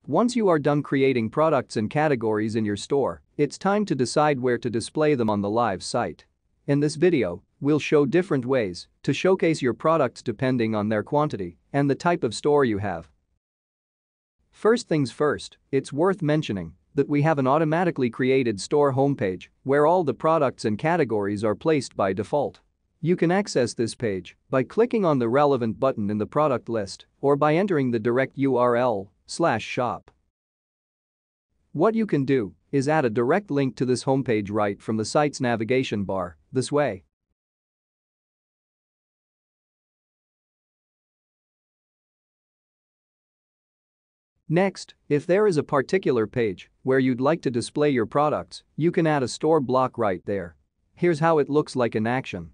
Once you are done creating products and categories in your store, it's time to decide where to display them on the live site. In this video, we'll show different ways to showcase your products depending on their quantity and the type of store you have. First things first, it's worth mentioning that we have an automatically created store homepage where all the products and categories are placed by default. You can access this page by clicking on the relevant button in the product list or by entering the direct URL/shop. What you can do is add a direct link to this homepage right from the site's navigation bar, this way. Next, if there is a particular page where you'd like to display your products, you can add a store block right there. Here's how it looks like in action.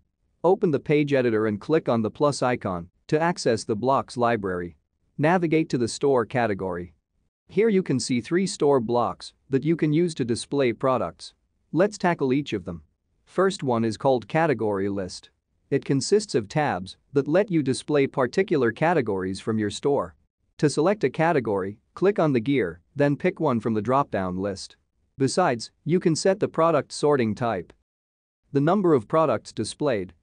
Open the page editor and click on the plus icon to access the blocks library. Navigate to the store category. Here you can see 3 store blocks that you can use to display products. Let's tackle each of them. First one is called Category List. It consists of tabs that let you display particular categories from your store. To select a category, click on the gear, then pick one from the drop-down list. Besides, you can set the product sorting type, the number of products displayed,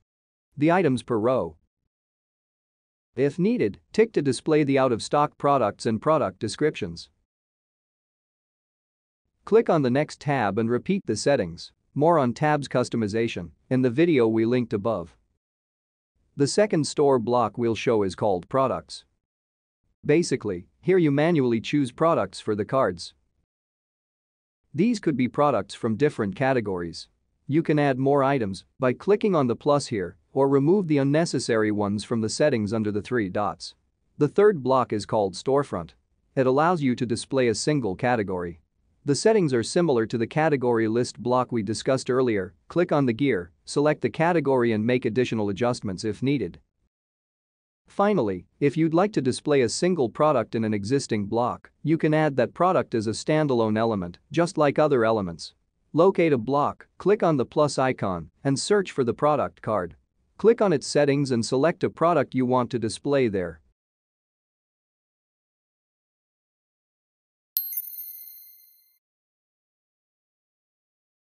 the items per row. If needed, tick to display the out-of-stock products and product descriptions. Click on the next tab and repeat the settings. More on tabs customization in the video we linked above. The second store block we'll show is called Products. Basically, here you manually choose products for the cards. These could be products from different categories. You can add more items by clicking on the plus here or remove the unnecessary ones from the settings under the 3 dots. The third block is called Storefront. It allows you to display a single category. The settings are similar to the category list block we discussed earlier. Click on the gear, select the category and make additional adjustments if needed. Finally, if you'd like to display a single product in an existing block, you can add that product as a standalone element, just like other elements. Locate a block, click on the plus icon, and search for the product card. Click on its settings and select a product you want to display there.